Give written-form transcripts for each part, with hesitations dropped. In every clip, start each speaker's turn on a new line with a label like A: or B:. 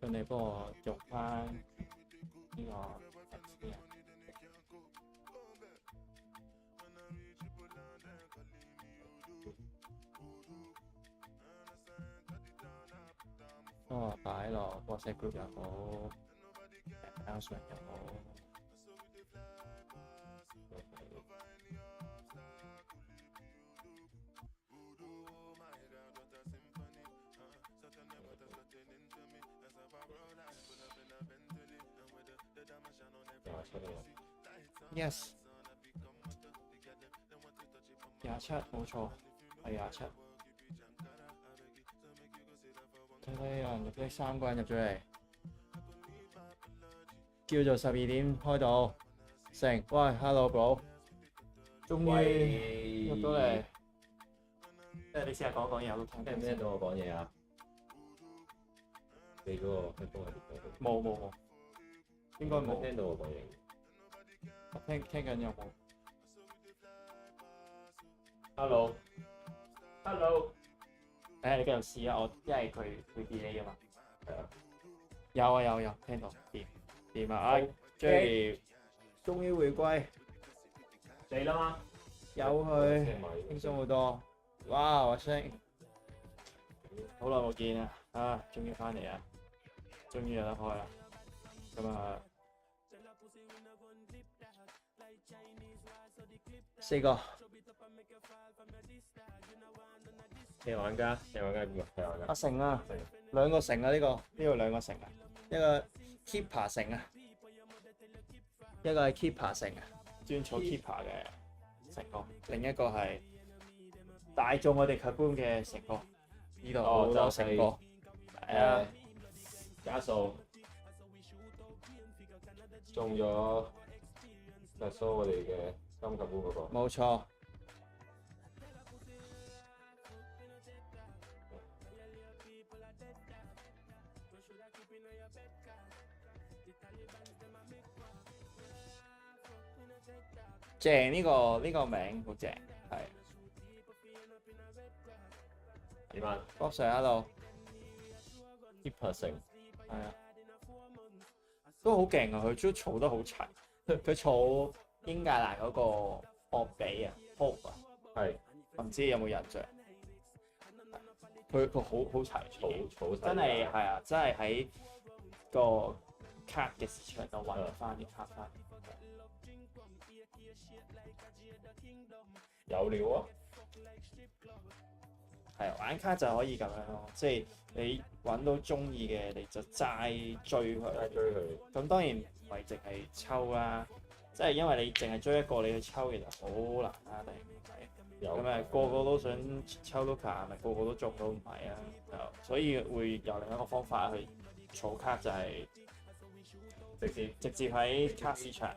A: 咁你幫我續翻呢個先啊。幫我擺落 WhatsApp group 又好 ，announcement 又好。Yes， 27冇錯，係27。睇睇有人入咗，3個人入咗嚟，叫做12點開到。成，喂 ，hello bro， 終於入到嚟。你試下講講嘢，我都聽。
B: 聽唔聽到我講嘢啊？你嗰個麥風係點樣？
A: 冇，應該冇。
B: 聽到我講嘢。
A: 聽緊有冇
B: Hello。
A: 你繼續試啊！因為佢 delay 㗎嘛。
B: 係啊。
A: 有，聽到。掂啊！Jerry 終於回歸。
B: 你啦嘛？
A: 有佢輕鬆好多。哇！阿星，好耐冇見啊！終於翻嚟啊！終於有得開啦。咁啊，4個。
B: 你玩家邊個？
A: 阿成啊，2個成啊，呢度2個成啊，一個 keeper 成啊，一個係 keeper 成啊，專坐 keeper 嘅成哥，另一個係大眾我哋 Kaboom 嘅成哥，呢度好多成哥，係啊，
B: 加數中咗特蘇我哋嘅金 Kaboom 嗰個。
A: 冇錯。正，呢個名好正，係。
B: 點啊
A: Bob Sir hello。keeper
B: 成。
A: 係啊。都好勁啊！佢都儲得好齊。佢儲英格蘭嗰個博比啊 ，Hope 啊。
B: 係。
A: 唔知有冇印象？佢好齊，
B: 儲
A: 真係係啊！真係喺個卡嘅市場度揾翻啲卡翻。
B: 有料啊！
A: 係啊，玩卡就可以咁樣咯，即係你揾到中意嘅你就齋追佢。咁當然唔係淨係抽啦，即係因為你淨係追一個你去抽其實好難啦，定係咁誒個個都想抽到卡，咪個個都中到唔係啊，所以會有另一個方法去儲卡，就係直接喺卡市場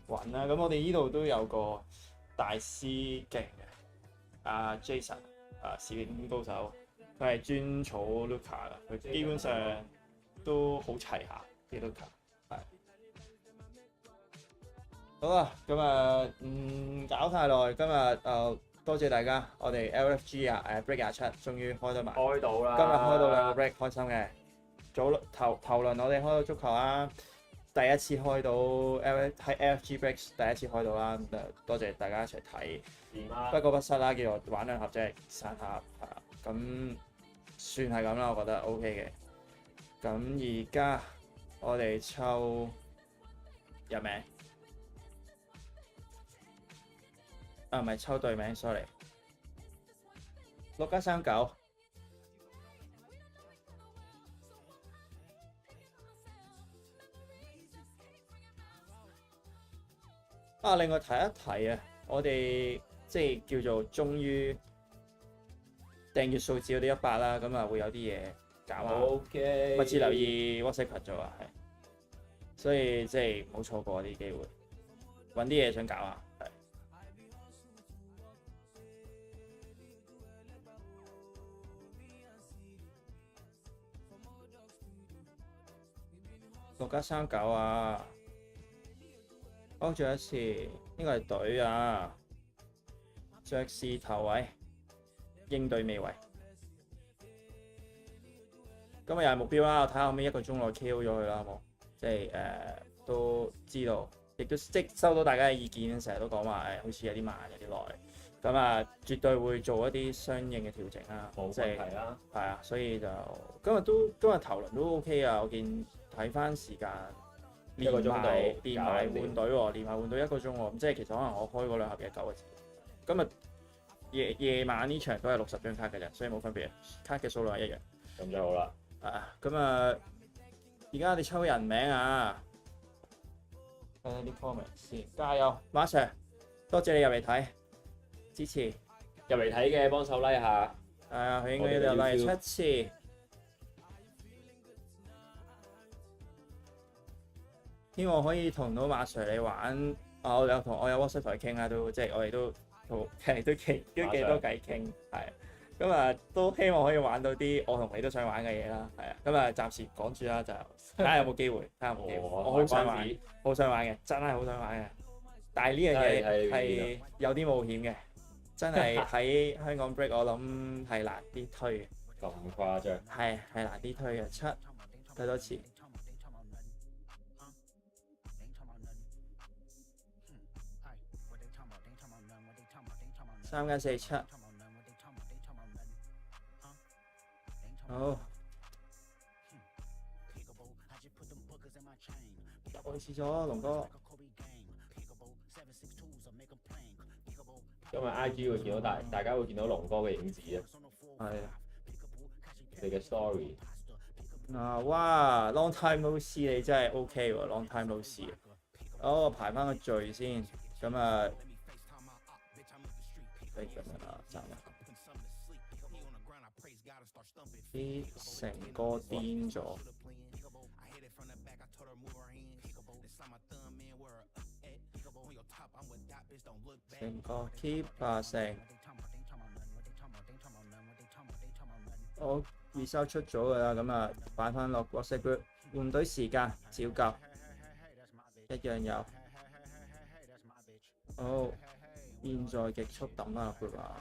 A: 揾啦。咁我哋呢度都有個大師勁嘅阿 Jason。攝影高手，佢係專儲 Luka 㗎，佢基本上都好齊下啲 Luka，係。好啦，咁啊唔搞太耐，今日多謝大家，我哋 LFG break 27終於開得埋，
B: 開到啦！
A: 今日開到2個 break，開心嘅。頭輪我哋開到足球啦，第一次開到喺 LFG breaks 第一次開到啦，多謝大家一齊睇。不過不失啦，叫做玩2盒啫，3盒係啊，咁算係咁啦，我覺得 OK 嘅。咁而家我哋抽入名，唔係抽對名 ，sorry。6+39。另外提一提啊，我哋即係叫做終於訂閱數字到100啦，咁啊會有啲嘢搞下，密切留意 WhatsApp 群組啊，係，所以即係冇錯過啲機會，揾啲嘢想搞下，係。6+39啊！好，仲有一次，呢個係隊啊，爵士頭位，應對未為。今日又係目標啦，我睇下可唔可以1個鐘內 KO 咗佢啦，好冇？即係都知道，亦都即收到大家嘅意見，成日都講話好似有啲慢，有啲耐。咁啊，絕對會做一啲相應嘅調整啦。
B: 冇
A: 即係
B: 問題啦。
A: 係啊，所以就今日頭輪都 OK 啊！我見睇翻時間，
B: 一個鐘到
A: 連埋換隊喎，連埋換隊1個鐘喎。咁即係其實可能我開嗰2盒嘢9個字。今日夜晚呢場都係60張卡嘅啫，所以冇分別，卡嘅數量係一樣。
B: 咁就好啦。
A: 咁啊，而家我哋抽人名啊！睇下啲 comment 先，加油，馬 Sir，多謝你入嚟睇，支持。
B: 入嚟睇嘅幫手 like 下。
A: 係啊，佢應該有嚟7次。希望可以同到馬 Sir 你玩。我有 WhatsApp 同佢傾啦，都即係我哋都幾多偈傾，係。咁啊，都希望可以玩到啲我同你都想玩嘅嘢啦，係啊。咁啊，暫時講住啦，就睇下有冇機會，睇下有冇機會。我好想玩，好想玩嘅，真係好想玩嘅。但係呢樣嘢係有啲冒險嘅，真係喺香港 break 我諗係難啲推嘅。
B: 咁誇張？
A: 係難啲推嘅，7睇多次。3+4 7。好，我去廁所，龍哥。
B: 因為 IG 會見到大家會見到龍哥嘅影子啊。
A: 係啊。
B: 你嘅 story。
A: 哇 ！Long time no see 你真係 OK 喎 ，Long time no see。我排翻個序先，咁啊，咁樣啦，暫時。啲成個癲咗，成個 keep 成，我 result 出咗㗎啦，咁啊擺翻落 WhatsApp group，換隊時間照舊，一樣有。好，現在極速抌啦 group 啊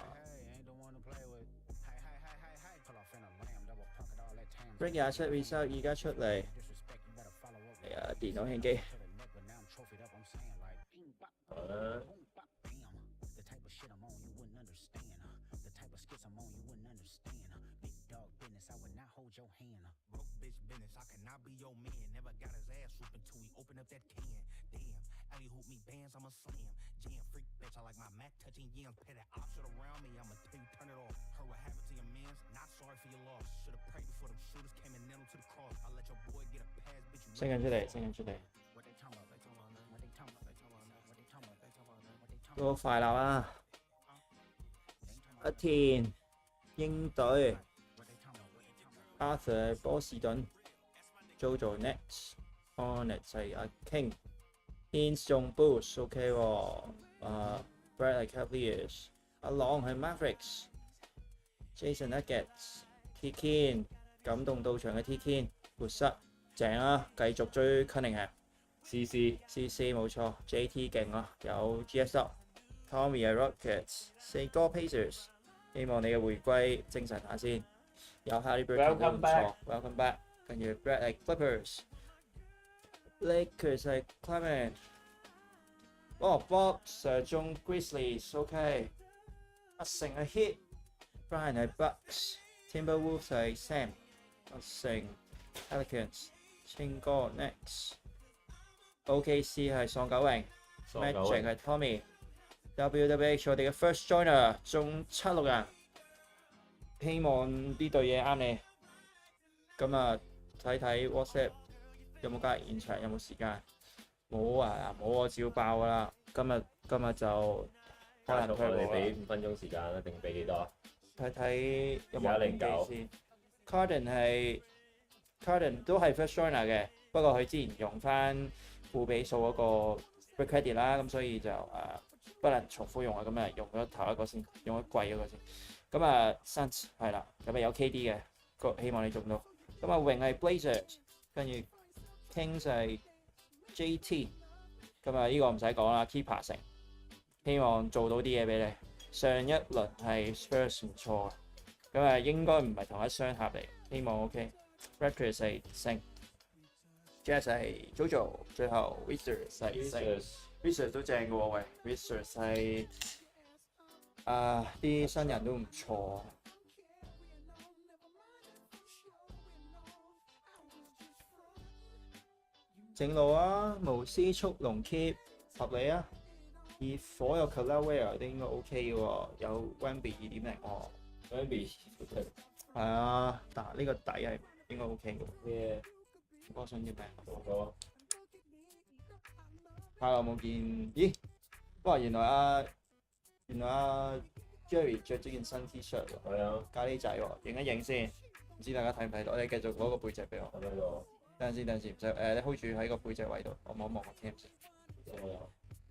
A: ！break 27 result 而家出嚟，係啊，電腦輕機。升緊出嚟，都快鬧啦！阿田鷹隊 ，Arthur 波士頓 ，Jojo Nets，Onyx 係阿 King，Hins 中 Boost，OK 喎，Brad 係 Cavaliers，阿朗係 Mavericks，Jason Nuggets，Tikin 感動到場嘅 Tikin，活塞。正啊，繼續追 Cunningham。CC 冇錯 ，JT 勁啊，有 GSL。Tommy 係 Rockets，四哥 Pacers。希望你嘅回歸精神下先。有 Haliburton 唔錯 ，Welcome back。跟住 Brad 係 Clippers。Lakers 係 Clement。Bob 射中 Grizzlies，OK。阿成係 Heat。Brian 係 Bucks。Timberwolves 係 Sam。阿成 Pelicans。清哥 next，OKC 係喪狗榮 ，Magic 係 Tommy，WWH 我哋嘅 first joiner 中76人，希望呢隊嘢啱你。咁啊，睇睇 WhatsApp 有冇加入現場，有冇時間？冇啊，冇我照爆噶啦。今日就可能
B: 我哋俾5分鐘時間啦，定俾幾多？
A: 睇睇有冇
B: 109
A: 先。Carden 都係 first joiner 嘅，不過佢之前用翻副比數嗰個 break credit 啦，咁所以就不能重複用啊，咁啊用咗頭一個先，用咗貴嗰個先。咁啊 Suns 係啦，咁啊有 KD 嘅，希望你中到。咁啊榮係 Blazers，跟住 Kings 係 JT，咁啊呢個唔使講啦 ，Keeper 成，希望做到啲嘢俾你。上一輪係 Spurs 唔錯嘅，咁啊應該唔係同一雙盒嚟，希望 OK。Raptors 係勝 ，Jazz 係 JoJo，最後 Wizards 係勝。Wizards 都正嘅喎，喂 ，Wizards 係啲新人都唔錯。正路啊，無絲速龍 keep 合理啊。熱火有 Colorware 都應該 OK 嘅喎，有 Wemby 2.0喎。
B: Wemby
A: 係啊，但係呢個底係應該 OK 嘅喎。
B: 咩？
A: 我想要咩？
B: 我
A: 太耐冇見，咦？哇！原來Jerry 着咗件新 T-shirt 喎，
B: 係啊，
A: 咖喱仔喎，影一影先，唔知大家睇唔睇到？你繼續攞個背脊俾我。
B: 睇到咗。
A: 等陣先，唔使你 hold 住喺個背脊位度，我望一望個 cam 先。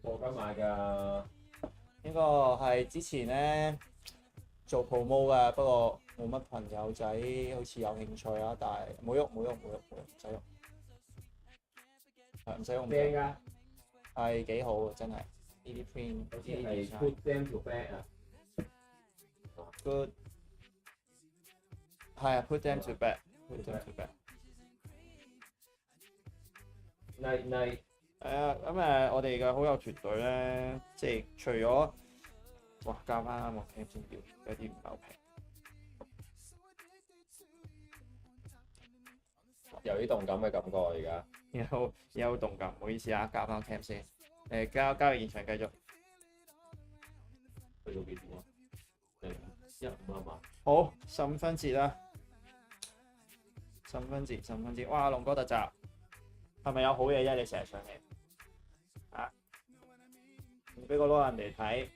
B: 我今買㗎。
A: 呢個係之前咧做 promo 㗎，不過冇乜朋友仔好似有興趣啊，但係冇喐，唔使喐，係唔使用。
B: 正㗎，
A: 係幾好啊，真係呢啲 print
B: 好似係 put them to bed 啊。
A: good，係啊 put them to bed，put them to bed。
B: Night。
A: 係啊，咁我哋嘅好友團隊咧，即係除咗哇教翻啱我 cam 先要，有啲唔夠平。
B: 有啲動感嘅感覺啊！而家
A: 有動感，唔好意思啊，教翻 cam 先。交易現場繼續。
B: 去到幾點啊？15啊嘛。
A: 好，15分節啦。15分節，哇！龍哥特集係咪有好嘢啫？你成日上嚟啊？唔俾個攞人哋睇。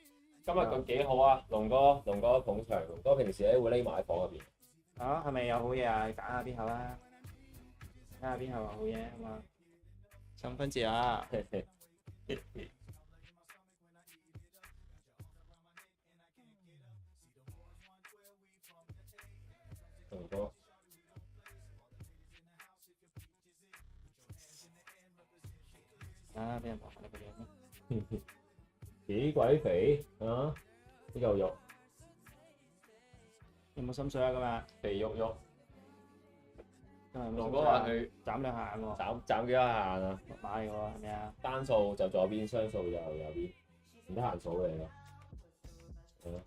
B: 今日佢幾好啊！龍哥捧場，龍哥平時咧會匿埋喺房入邊。
A: 啊，係咪有好嘢啊？揀下邊口啦，揀下邊口話好嘢好嘛？15分節啊！
B: 龍哥
A: 俾人望下你個樣咩？
B: 幾鬼肥啊！啲嚿肉
A: 有冇心水啊？
B: 肥肉肉。
A: 今日
B: 龍哥話佢
A: 斬兩下眼喎，
B: 斬幾多下啊？
A: 落馬嚟喎，係咪啊？
B: 單數就左邊，雙數就右邊，唔得閒數你咯。係咯。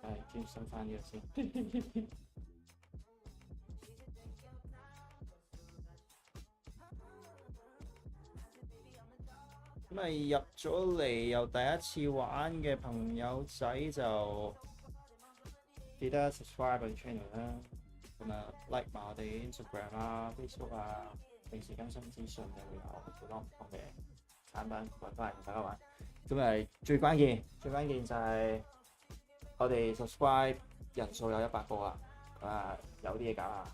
A: 係專心翻呢個先。咁入咗嚟又第一次玩嘅朋友仔就記得 subscribe 我哋 channel 啦，咁like 埋我哋 Instagram 啊、Facebook 啊，平時更新資訊嘅會有好多唔同嘅產品揾翻嚟同大家玩。咁最關鍵就係我哋 subscribe 人數有100個啦，有啲嘢搞下，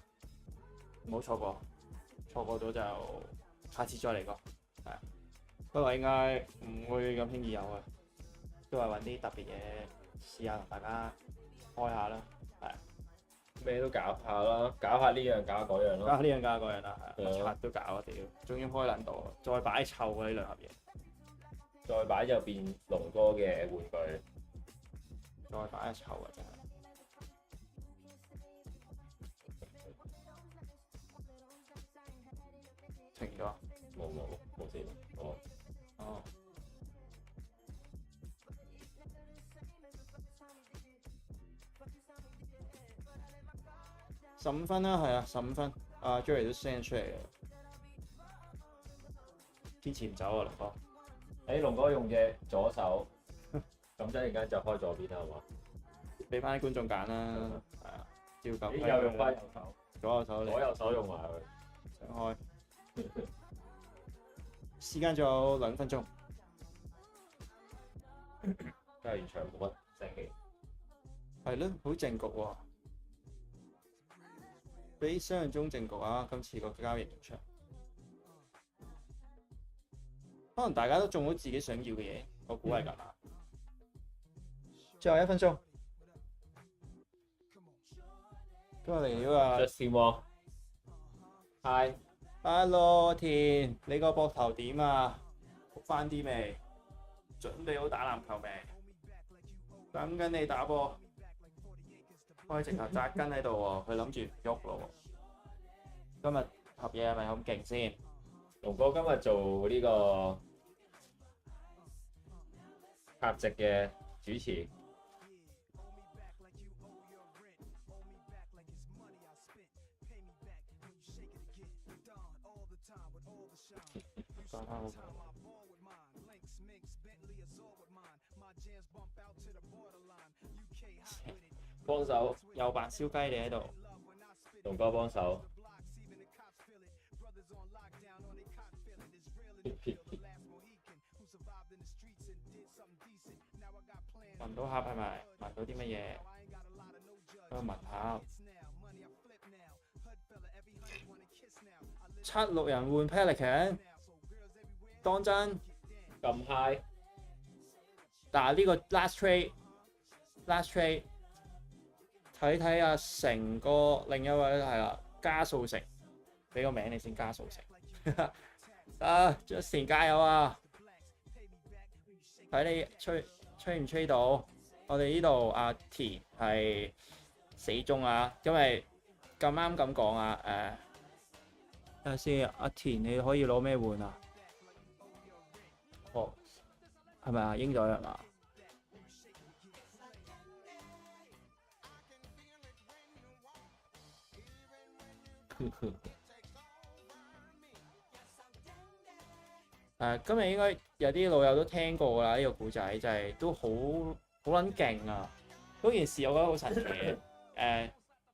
A: 唔好錯過咗就下次再嚟過。不過應該唔會咁輕易有嘅，都係揾啲特別嘢試下同大家開下啦，係
B: 咩都搞下啦，搞下呢樣，搞下嗰樣咯。
A: 搞下呢樣，搞下嗰樣啦，係
B: 係啊
A: 乜都搞啊屌！終於開撚到，再擺臭啊呢兩盒嘢，
B: 再擺就變龍哥嘅玩具。
A: 再擺臭啊真係。停咗。
B: 冇事。
A: 哦。15分啦，係啊，15分。Jerry 都 send 出嚟嘅，堅持唔走啊，龍哥。
B: 龍哥用嘅左手，咁一陣間就開左邊啦，係嘛？
A: 俾翻啲觀眾揀啦，係啊，照舊。
B: 又用翻右手，
A: 左右手嚟。
B: 左右手用埋佢。
A: 想開。時間仲有2分鐘。
B: 交易現場冇乜聲氣。
A: 係咯，好靜局喎。比想象中靜局啊！今次個交易現場，可能大家都中到自己想要嘅嘢，我估係咁啊。最後1分鐘，今日嚟咗啊
B: Justin Wong，Hi，Hello
A: 田，你個膊頭點啊？好翻啲未？準備好打籃球未？等緊你打波。我直頭紮根喺度喎，佢諗住唔喐咯喎。今日合嘢係咪咁勁先？
B: 龍哥今日做呢個客席嘅主持，
A: 講翻好
B: 幫手
A: 又扮燒雞你喺度，
B: 龍哥幫手。
A: 聞到盒係咪？聞到啲乜嘢？幫我聞下。76人換 Pelican，當真？
B: 咁 high，
A: 嗱呢個 last trade，睇睇阿成個另一位係啦，加速成，俾個名你先，加速成。啊 ，Justin 加油啊！睇你吹唔吹到？我哋呢度阿田係死忠啊，因為咁啱咁講啊，睇下先，阿田你可以攞咩換啊？哦，係咪啊？鷹仔係嘛？今日應該有啲老友都聽過㗎啦，呢個故仔就係都好撚勁啊！嗰件事我覺得好神奇嘅，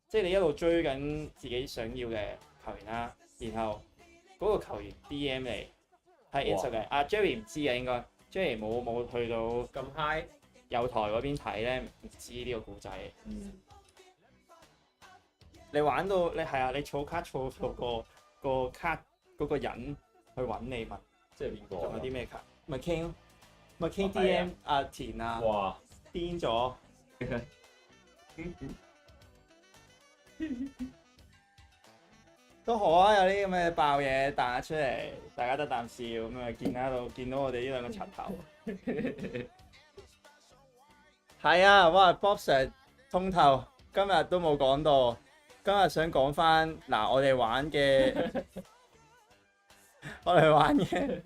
A: 即係你一路追緊自己想要嘅球員啦，然後嗰個球員 DM 你喺 Instagram，阿 Jerry 唔知嘅應該 ，Jerry 冇去到
B: 咁 high，
A: 友台嗰邊睇咧，唔知呢個故仔。
B: 嗯，
A: 你玩到你係啊，你儲卡儲到個卡嗰個人去揾你問。
B: 即係邊個？
A: 仲有啲咩卡？咪 King 咯，咪 King
B: 係
A: DM 阿田啊，
B: 哇！
A: 癲咗，都好啊！有啲咁嘅爆嘢彈出嚟，大家得啖笑咁啊！見到我哋呢兩個柒頭，係啊！哇，Bob Sir 通透，今日都冇講到，今日想講翻嗱，我哋玩嘅。我哋玩嘅，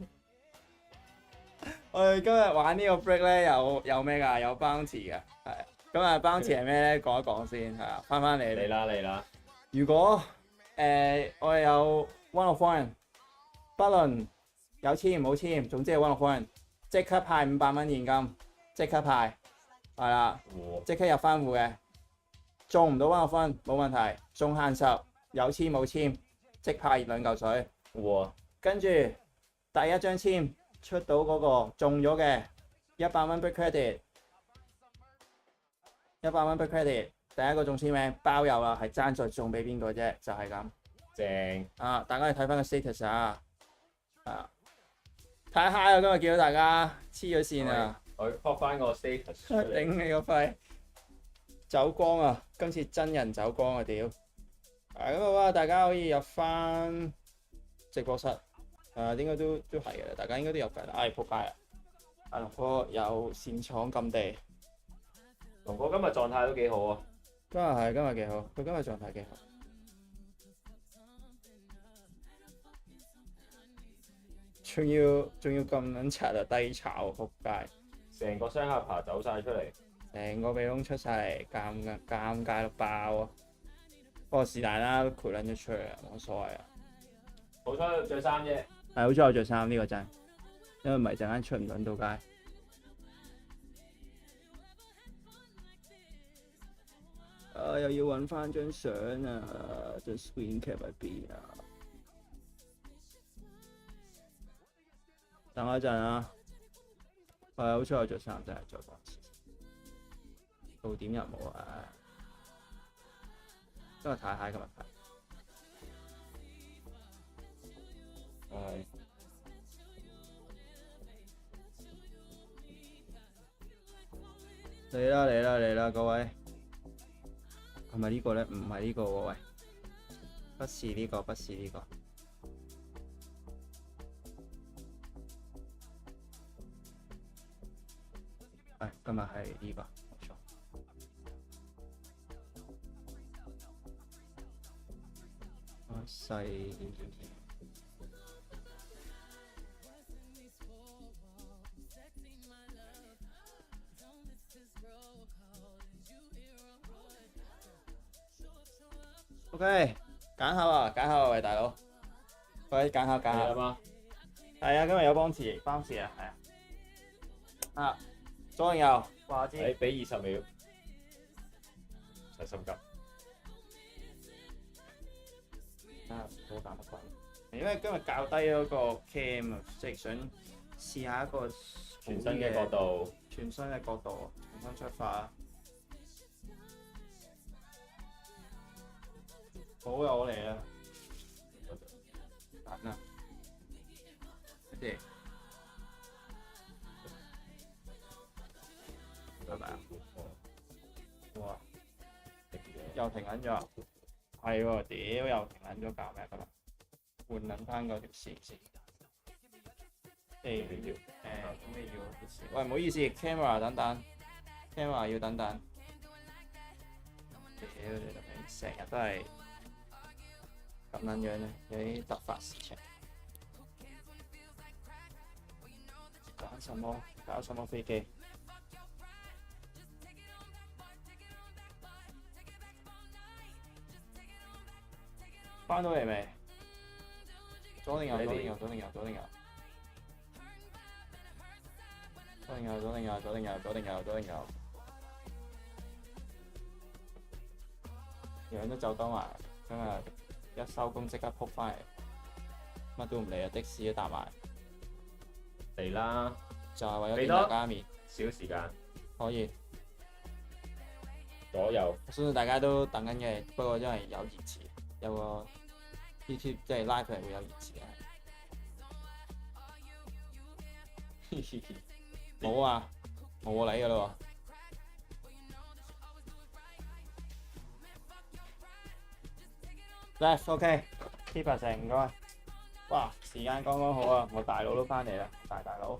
A: 我哋今日玩呢個 break 咧，有咩㗎？有 bounty 嘅，係。咁啊，bounty 係咩咧？講一講先，係啊，翻嚟。
B: 嚟啦！
A: 如果我哋有 one of one， 不論有簽冇簽，總之係 one of one， 即刻派500蚊現金，即刻派，係啦，即刻入翻戶嘅。中唔到 one of one 冇問題，中限10，有簽冇簽，即派2嚿水。
B: 哇！
A: 跟住第一張簽出到嗰個中咗嘅100蚊 break credit，100蚊 break credit，第一個中簽名包郵啦，係爭在中俾邊個啫，就係咁。
B: 正
A: 啊！大家去睇翻個 status 啊，太 high 啊！今日見到大家黐咗線啊！
B: 我 pop 翻個 status 出嚟。
A: 頂你個肺！走光啊！今次真人走光啊屌！咁啊，大家可以入翻直播室。應該都係嘅，大家應該都有計啦。仆街啊！阿龍哥有擅闖禁地，
B: 龍哥今日狀態都幾好啊！
A: 今日幾好，佢今日狀態幾好。仲要咁撚柒啊！低炒仆街，
B: 成個雙下巴走晒出嚟，
A: 成個鼻窿出晒嚟，尷尬到爆啊！不過是但啦，都攰撚咗出嚟啊，冇所謂啊。
B: 好彩着衫啫。
A: 係好彩我着衫呢個真，因為唔係陣間出唔撚到街。又要揾翻張相啊，張 screen cap 喺邊啊？等我一陣啊！係好彩我着衫，真係再講次。到點入冇啊？今日太 high，今日太。
B: 係。
A: 嚟啦，各位。係咪呢個咧？唔係呢個喎，喂，不是呢個。今日係呢個，冇錯。細。OK，揀口啊，揀口啊，喂大佬，喂揀口揀口。
B: 係啊嘛，
A: 係啊，今日有幫詞啊，係啊。啊，左定右？話我知。
B: 誒俾20秒，細心急。
A: 啊，唔好揀乜鬼？因為今日較低嗰個 cam 啊，即係想試下一個
B: 全新嘅角度，
A: 全新嘅角度，重新出發。好啊，我嚟啦，揀啦，跟住，係咪啊？哇！又停緊咗，係喎，屌又停緊咗，搞咩㗎啦？換撚翻嗰條線先。咩要？咩要條線？喂，唔好意思 ，camera 等等，camera 要等等。屌你老味，成日都係咁撚樣咧，有啲突發事情。搞什麼？搞什麼飛機？翻到嚟未？左定右？左定右？左定右？左定右？左定右？左定右？左定右？左定右？左定右？樣都走多埋，今日一收工即刻撲翻嚟，乜都唔理啊！的士都搭埋，
B: 嚟啦，
A: 就係為咗見大家面。
B: 少時間，
A: 可以，
B: 左右
A: 我相信大家都等緊嘅，不過因為有延遲，有個 YouTube 即係 live 係會有延遲嘅。冇啊，冇我嚟㗎啦喎。Left OK，keep 成唔該。哇，時間剛剛好啊，我大佬都翻嚟啦，大佬。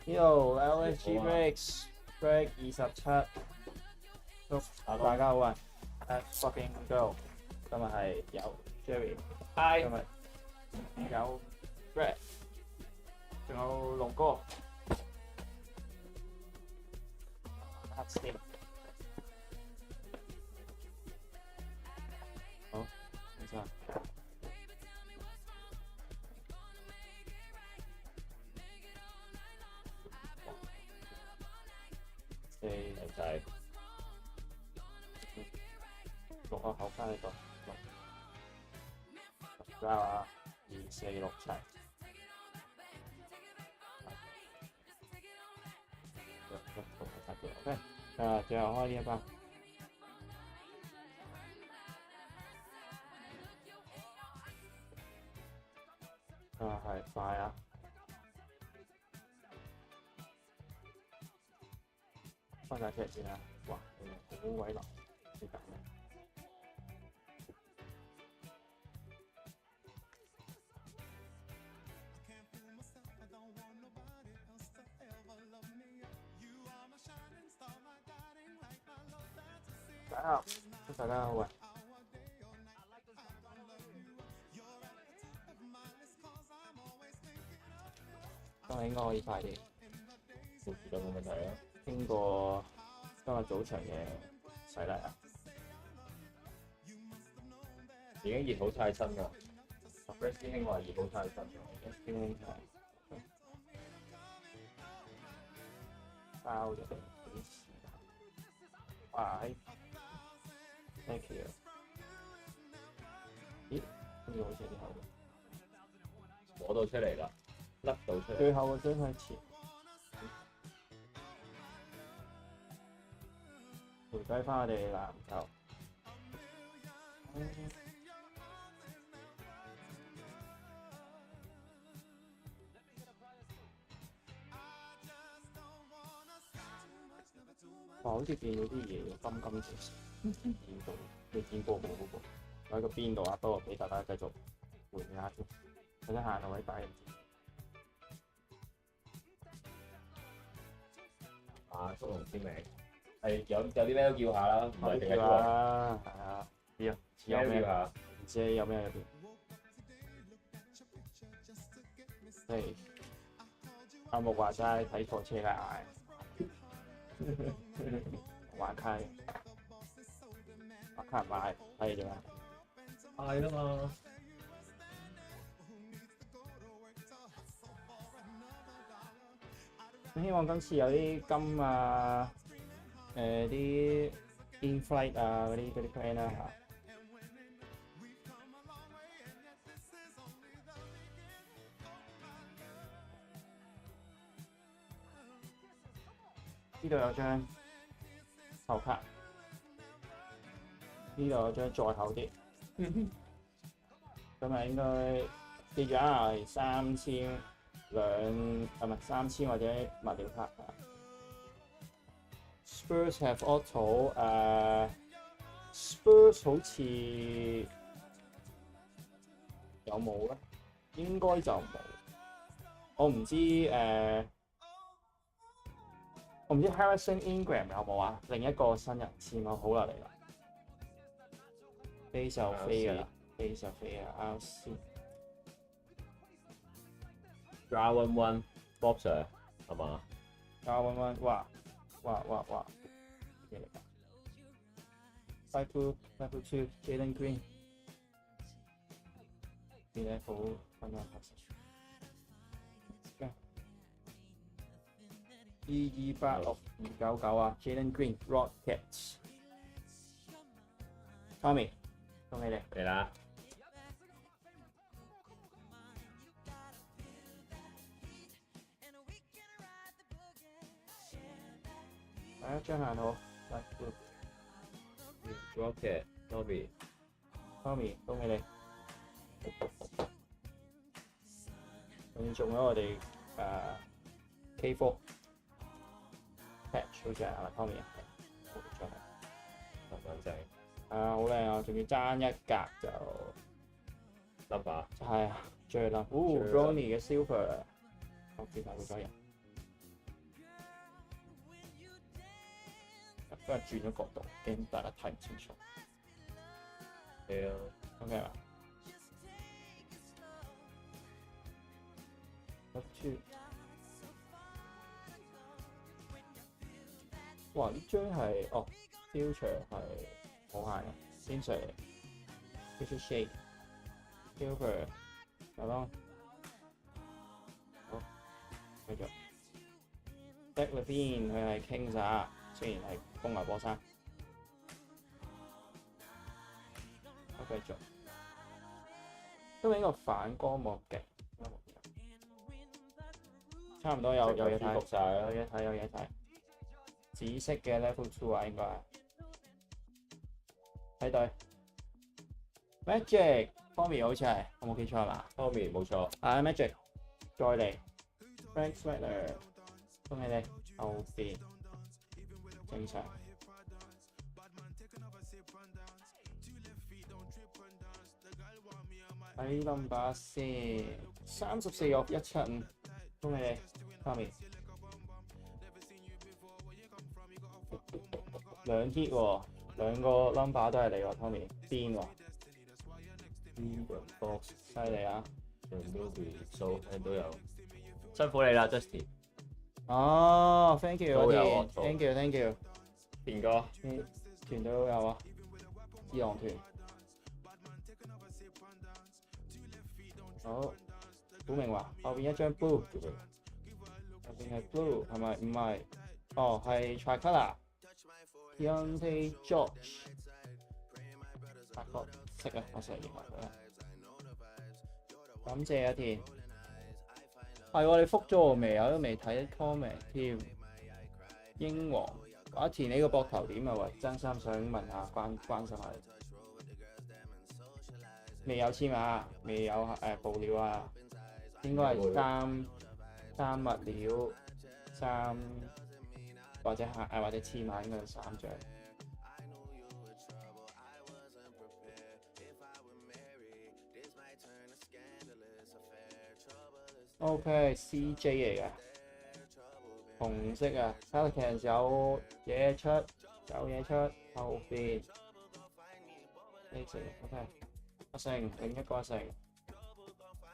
A: 呢度 LSG Breaks Break 27，祝大家好運。Fucking Go， 今日係有 Jerry， 今日有 Brad， 仲有龍哥。好，唔該。
B: 就係
A: 六個口翻呢度，六啊2、4、6、7，OK，最後開呢一包，係快啊！翻晒出嚟先啦，哇，好鬼流，呢嚿嘢。大家好，祝大家好運。今日應該可以快啲，
B: 冇時間冇問題啊。
A: 經過今日早場嘅洗禮啊，
B: 已經熱好晒身㗎。Brad 師兄話熱好晒身㗎，
A: 師兄包咗幾時間？哇！Thank you。咦？跟住好似啲後
B: 攞到出嚟啦，甩到出嚟。
A: 最後個追向前，回歸翻我哋籃球。哇！好似見到啲嘢喎，金少少，見到未見過冇嗰個，喺個邊度啊？不過俾大家繼續回味下先，或者行路位擺人知。
B: 啊，速龍簽名係有啲咩都叫下啦，唔係淨係
A: 叫啦，係啊，知啊，有咩？
B: 啊？
A: 唔知有咩入邊？即係阿木話齋睇錯車啦，玩卡，玩卡唔買，睇點啊？
B: 係啊嘛。
A: 希望今次有啲金啊，啲 in-flight 啊嗰啲 plan 啦嚇。呢度有張厚卡，呢度有張再厚啲。咁啊應該記住啊，係3000唔係3000或者物料卡。Spurs have auto， Spurs 好似有冇咧？應該就冇。我唔知我唔知 Harrison Ingram 有冇啊？另一個新人簽我好啦嚟啦，飛就飛㗎啦，飛就飛啊 ！RC
B: Dragon One Bob Sir 係嘛？
A: Dragon One， 哇咩嚟㗎 ？Five two Jalen Green， 呢啲好分享下先。2286299啊 ，Jalen Green Rockets。Tommy， 恭喜你！
B: 嚟啦！
A: 第一張限號
B: Rocket Tommy，
A: Tommy， 恭喜你！仲中咗我哋K4 patch 好似係咪 Tommy 啊？好張係，
B: 啱啱正。
A: 好靚啊！仲要爭一格就
B: number
A: 係啊，最撚Bronny 嘅 Silver， 我見到好多人，不過轉咗角度，驚大家睇唔清楚。
B: 係啊
A: OK 啦。哇！呢張係future 係好限嘅 future shade silver 係咯，好繼續 Zach LaVine 佢係 Kings 啊，雖然係公牛波衫，好繼續，因為呢個反光幕勁，差唔多有嘢睇，有嘢睇。紫色嘅 level 2啊，應該係睇對 Magic Tommy 好似係，我冇記錯係嘛
B: Tommy 冇錯。
A: Magic 再嚟 Frank Wagner， 恭喜你後邊正常。睇 number 先，346175，恭喜你 Tommy。兩 hit 喎，兩個 number 都係你喎 ，Tommy 癲喎 ，Box 犀利啊
B: ！So 都有，辛苦你啦 ，Justin。
A: 哦 ，thank you
B: 都有
A: 嗰啲 ，thank you，
B: 田哥，
A: 團隊都有啊，智囊團。好，古明華後邊一張 blue， 後邊係 blue 係咪？唔係，係 Tricolor。Deontay George， 發覺識啊，我成日認為佢。感謝阿田，係喎，你覆咗我未啊？都未睇 comment 添。英皇，阿田你個膊頭點啊？喂，真心想問下，關心下你。未有簽碼，未有報料啊，應該係三物料三。或者簽碼應該有3張。OK，CJ 嚟嘅，紅色啊 ，Pelicans 有嘢出，後邊 A 四 OK，阿成另一個阿成，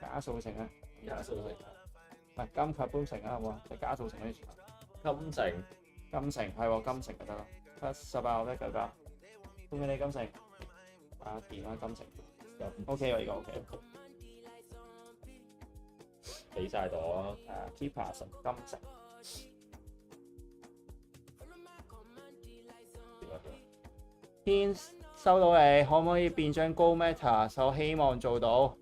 A: 假數成啊，
B: 假數成。
A: 唔係金級都成啊，好冇啊？就假數成呢？
B: 金城
A: 金城係喎，金城就得啦，+18+99，恭喜你金城，啊掂啦金城 ，OK 喎呢個 OK，
B: 俾晒朵啊！
A: 係啊 keeper 神金城。天收到你，可唔可以變張高 meta？我希望做到。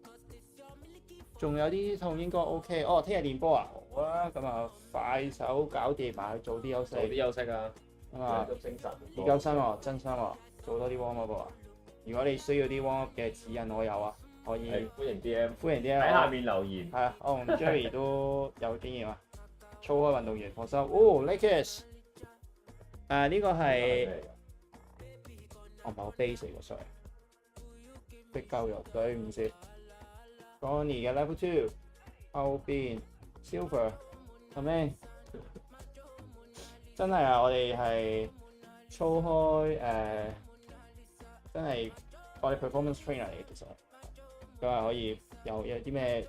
A: 仲有啲痛應該 OK。哦，聽日練波啊，好啊，咁啊快手搞掂埋，早啲休息。
B: 早啲休息啊！
A: 咁啊，
B: 養足精神。
A: 研究生喎，真心喎，做多啲 warm up 啊！如果你需要啲 warm up 嘅指引，我有啊，可以
B: 係歡迎 DM，
A: 歡迎啲
B: 喺下面留言。
A: 係啊，我同 Jerry 都有經驗啊，操開運動員放心。哦 Lakers，呢個係。我唔係好 basic 喎 sorry，逼鳩咗，對唔住。Johnny 嘅 level 2後邊 Silver 係咪？真係啊！我哋係操開真係我哋 performance trainer 嚟嘅，其實佢係可以有啲咩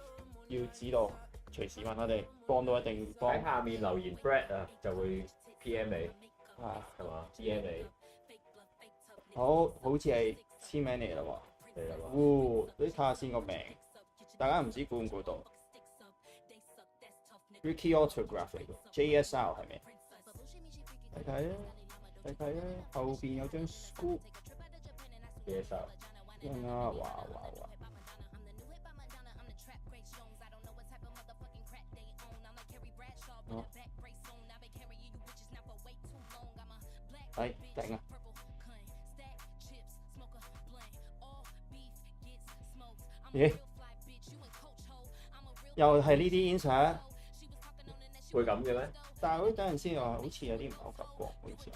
A: 要指導，隨時問我哋，幫到一定幫。
B: 喺下面留言 Brad 啊，就會 PM 你
A: 啊，
B: 係嘛？DM 你
A: 好似係簽名嚟啦喎。
B: 係啦嘛。
A: 你睇下先個名，大家唔知估唔估到 ？Ricky Autograph 嚟嘅 JSR 係咪？睇睇啊，睇睇啊，後邊有張 scoop。
B: JSR。
A: 哇！哦，係頂啊！咦？又係呢啲 insert？
B: 會咁嘅咩？
A: 但係嗰等陣先好似有啲唔係好夠光，好似。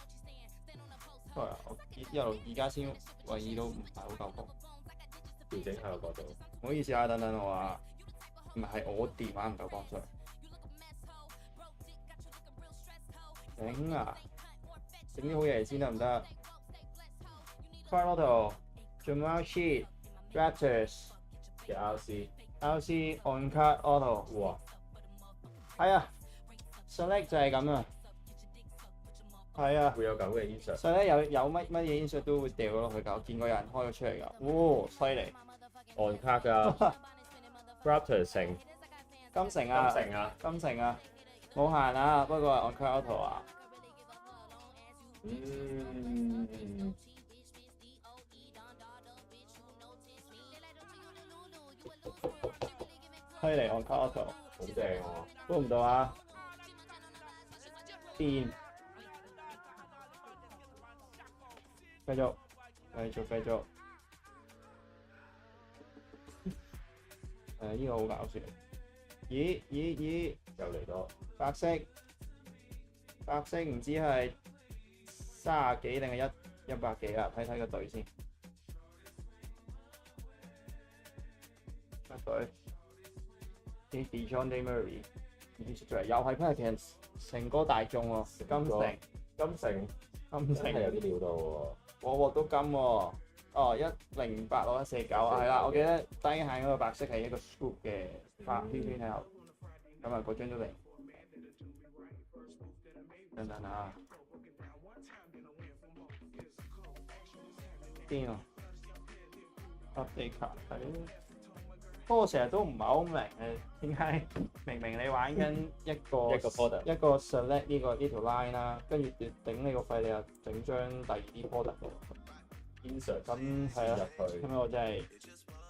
A: 係啊，我一路而家先懷疑到唔係好夠光。
B: 調整下個角度。
A: 唔好意思啊，等等我話，唔係我電話唔夠光，sorry。頂啊！整啲好嘢嚟先得唔得 ？Carlotto、Jamal Sheet、Raptors
B: 嘅
A: RC on card auto。
B: 哇！
A: 係啊 ，select 就係咁啊。係啊。
B: 會有咁嘅 insert。
A: 所以咧有乜嘢 insert 都會掉咗落去㗎，我見過有人開咗出嚟㗎。哇！犀利。
B: on card 㗎 Raptors 城。
A: 金城啊！金城啊！冇限啊，不過係 on card auto 啊。犀利 on card auto。
B: 好正喎！
A: 估唔到啊！電，繼續。呢個好搞笑。咦！
B: 又嚟多
A: 白色唔知係30幾定係100幾啊？睇睇個隊先。個隊。啲 DeJounte Murray 唔知出咗嚟，又係 Pelicans 成個大眾喎，金城
B: 係有啲料到喎。
A: 我鑊都金喎。哦，108攞149係啦，我記得低限嗰個白色係一個 scoop 嘅花圈圈喺後，咁啊嗰張都嚟。等等啊！邊啊 ？update 卡係咯。不過我成日都唔係好明誒，點解明明你玩緊一個 select 呢條 line 啦，跟住頂你個肺，你又整張第二啲 product 喎。
B: insert
A: 咁係啊，
B: 入去。
A: 咁我真係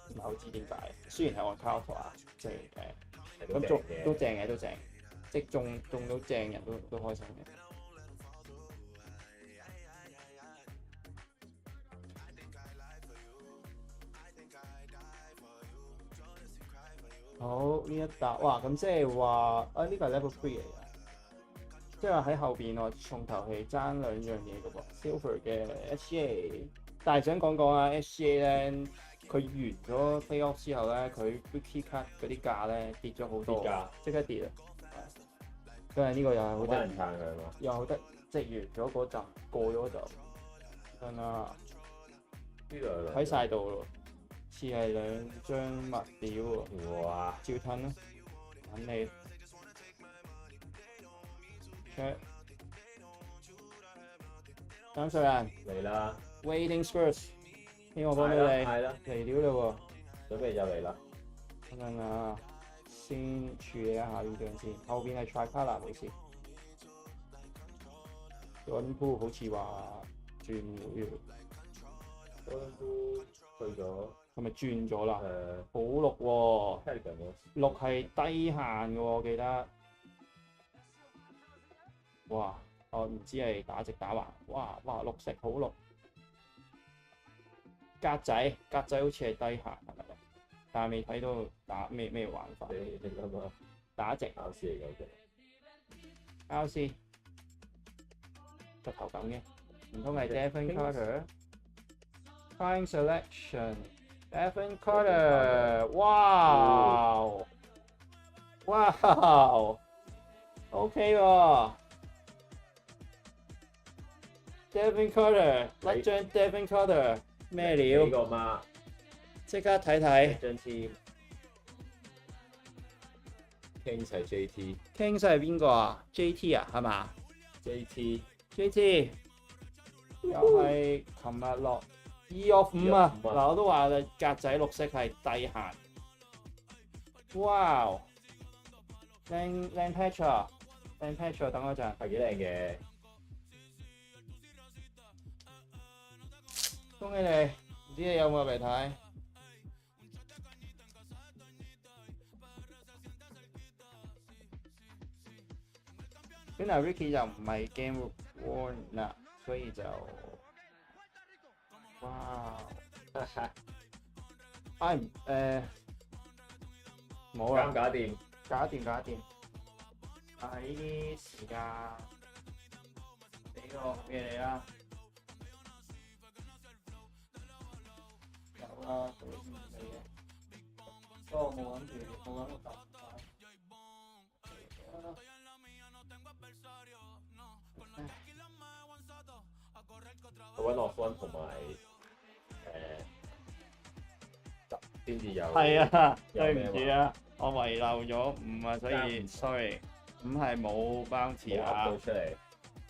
A: 唔係好知點解。雖然係 on card 啊，即係
B: 係
A: 咁中都正嘅，都正，即係中到正人都開心嘅。好呢一笪，哇！咁即係話啊，呢個係 level 3嚟嘅，即係話喺後邊我從頭係爭兩樣嘢嘅喎 ，Silver 嘅 SGA。但係想講啊 SGA 咧，佢完咗 playoff 之後咧，佢 rookie card 嗰啲價咧跌咗好多，即刻跌啊！因為呢個又係好得
B: 人撐佢啊嘛，
A: 又好得，即係完咗嗰陣過咗就真啦。喺晒度咯，似係兩張物料喎。
B: 哇！
A: 照吞啦，等你 check。3歲人
B: 嚟啦，
A: Waiting Spurs，希望幫到你
B: 係啦，
A: 嚟料啦
B: 準備就嚟啦。
A: 喎。等陣啊，先處理一下呢張先，後邊係 Tricolour 冇事。Jordan Poole 好似話轉會，
B: 都去咗
A: 係咪轉咗啦？
B: 誒
A: 好綠喎，
B: Telegram 嗰時
A: 綠係低限嘅喎，我記得。哇！我唔知係打直打橫。哇！綠色好綠。格仔好似係低限係咪？但係未睇到打咩玩法。
B: 你諗下，
A: 打直
B: 考試嚟嘅
A: RC 個頭咁嘅，唔通係 Devin Carter？Prime Selection，Devin Carter，哇哇 OK 喎 ，Devin Carter 甩張 Devin Carter 咩料？
B: 幾個碼？
A: 即刻睇睇。
B: 張 team Kings 係 JT
A: Kings 係邊個啊？JT 啊，係嘛
B: JT
A: ？JT 又係琴日落2 of 5啊！
B: 2 of 5
A: 嗱，我都話啦，格仔綠色係低限。哇！靚 patch 啊！靚 patch 啊！等我陣，
B: 係幾靚嘅。
A: 恭喜你！唔知你有冇入嚟睇？本來 Ricky 就唔係 Game Worn 啦，所以就哇！冇啦，
B: 搞掂，
A: 搞掂。喺呢啲時間俾個嘢你啦，有啦，俾啲你嘅。不過我冇諗住揼快。
B: 揾落分同埋先至有。
A: 係啊，
B: 有
A: 對
B: 咩話
A: 唔住啊，我遺漏咗5啊，所以 sorry， 5係冇 bounty
B: 冇
A: 啊。
B: 噏到出嚟。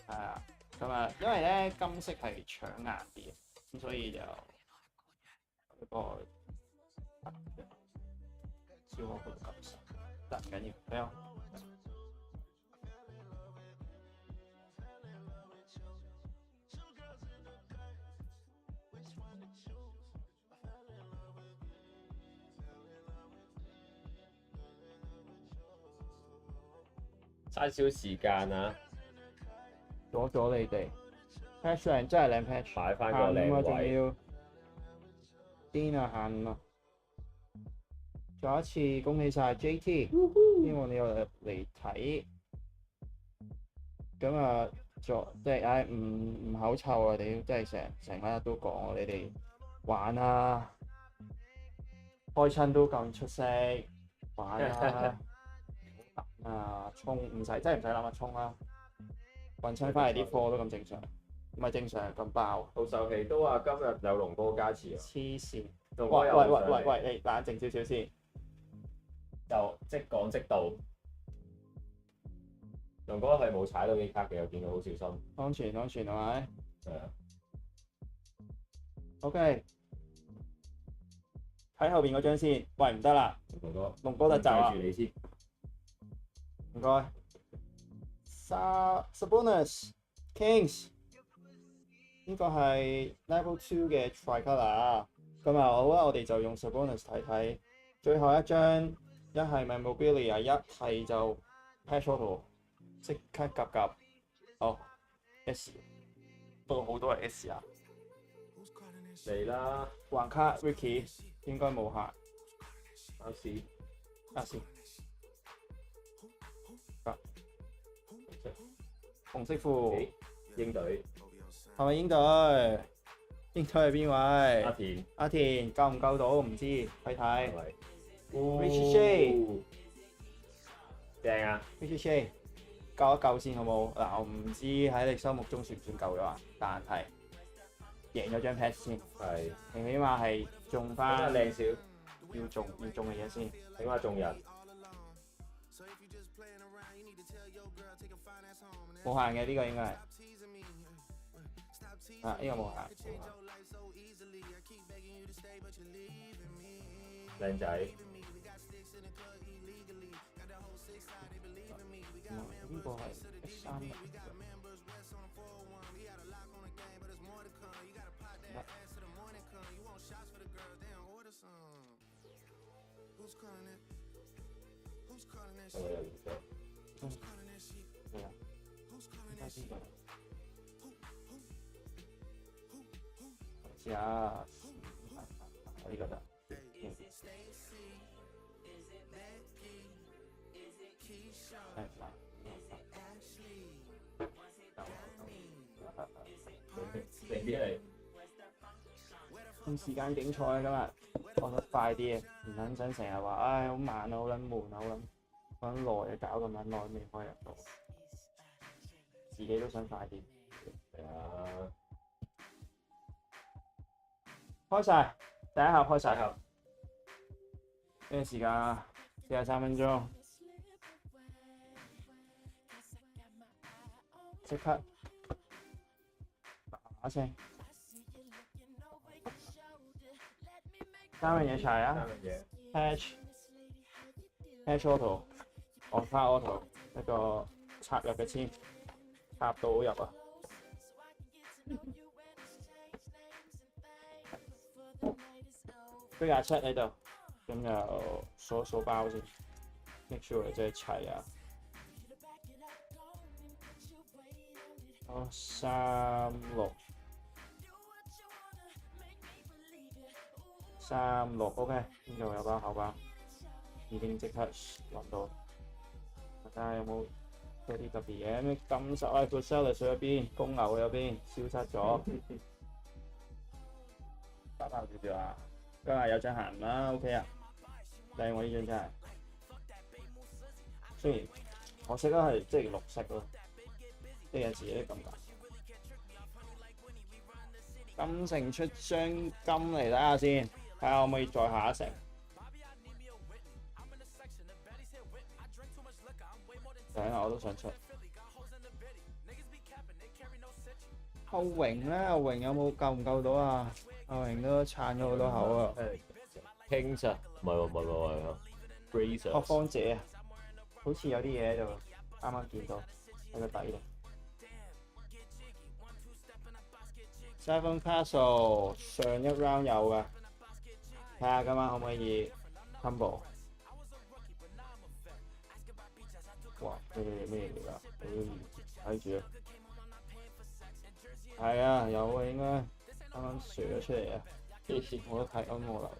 A: 係啊，咁啊，因為咧金色係搶眼啲，咁所以就一個超過佢金色，得唔緊要，睇下。
B: 嘥少時間啊！
A: 阻咗你哋 patch 靚真係靚 patch，
B: 擺翻個
A: 限5啊，仲
B: 靚位。
A: 要癲啊限5啊！再一次恭喜晒 JT，希望你又嚟睇。咁啊，即係唉唔口臭啊！你真係成日都講你哋玩啊，開親都咁出色，玩啊！啊，衝唔使，真係唔使諗啊，衝啦！運親翻嚟啲貨都咁正常，唔係正常咁爆，
B: 老壽期都話今日有龍哥加持啊！
A: 黐線！
B: 龍哥有上嚟
A: 喂，你冷靜少少先。
B: 就即講即到。龍哥係冇踩到呢卡嘅，我見到好小心。
A: 安全係咪
B: 係啊，
A: ？OK，睇後邊嗰張先。喂，唔得啦，龍哥特集啊
B: 住！你先。
A: 唔該。Sabonis Kings 呢個係 Level 2嘅 Tricolour。咁啊好啊，我哋就用 Sabonis 睇睇。最後一張一係 Memorabilia， 一係就 Patch Auto， 即刻夾。好 S， 不過好多係 S 啊。
B: 嚟啦，
A: 橫卡 Ricky 應該冇限。
B: 考試。
A: 先。紅色褲，
B: 英隊。
A: 係咪英隊？英隊係邊位？
B: 阿田。
A: 阿田夠唔夠到？唔知，睇睇。
B: 係
A: Richie Shea
B: 正啊！
A: Richie Shea 夠一夠先好冇？嗱，我唔知喺你心目中算唔算夠咗啊？但係贏咗張 pass 先，
B: 係
A: 起碼係中
B: 真
A: 翻
B: 係靚少，
A: 要中嘅嘢先。
B: 起碼中人。
A: 冇限嘅呢個應該係。啊，呢個冇限。
B: 靚仔。
A: 呢個係13日。
B: 係咪有意思？
A: 係啊，應該知道。試下呢個得。
B: 定啲嚟。
A: 用時間競賽啊今日，講得快啲啊！唔撚真成日話，唉好慢啊，好撚悶啊，好撚耐啊，搞咁撚耐未開入到，自己都想快啲。
B: 係啊。
A: 開晒，第一盒開晒。
B: 大合。
A: 咩時間啊？43分鐘。即刻打聲。三樣嘢齊啊
B: 三樣嘢。
A: Hatch Auto、On Car Auto 一個插入嘅籤，插到入啊！飛架 check 喺度，咁就數包先 ，make sure 即係齊啊！好36 OK， 呢度有包口包，已經即刻揾到。睇下有冇嗰啲特別嘢？咩金十啊，個 salad 水入邊，公牛入邊消失咗。包包少少啊！今日有張鹹啦 ，OK 啊，靚喎呢張真係。雖然可惜啦，係即係綠色咯，即係有時啲咁㗎。金城出張金嚟睇下先，睇下可唔可以再下一城。睇下我都想出。阿榮咧，阿榮有冇夠唔夠到啊？阿榮都撐咗好多口啊。
B: Kings 啊，唔係喎，Grazer。
A: 學芳姐啊，好似有啲嘢喺度，啱啱見到喺個底度。Seven Castle 上一 round 有嘅，睇下今晚可唔可以 combo。哇！咩嚟㗎？睇住啊！係啊，有啊，應該啱啱射咗出嚟啊！我都睇緊我流。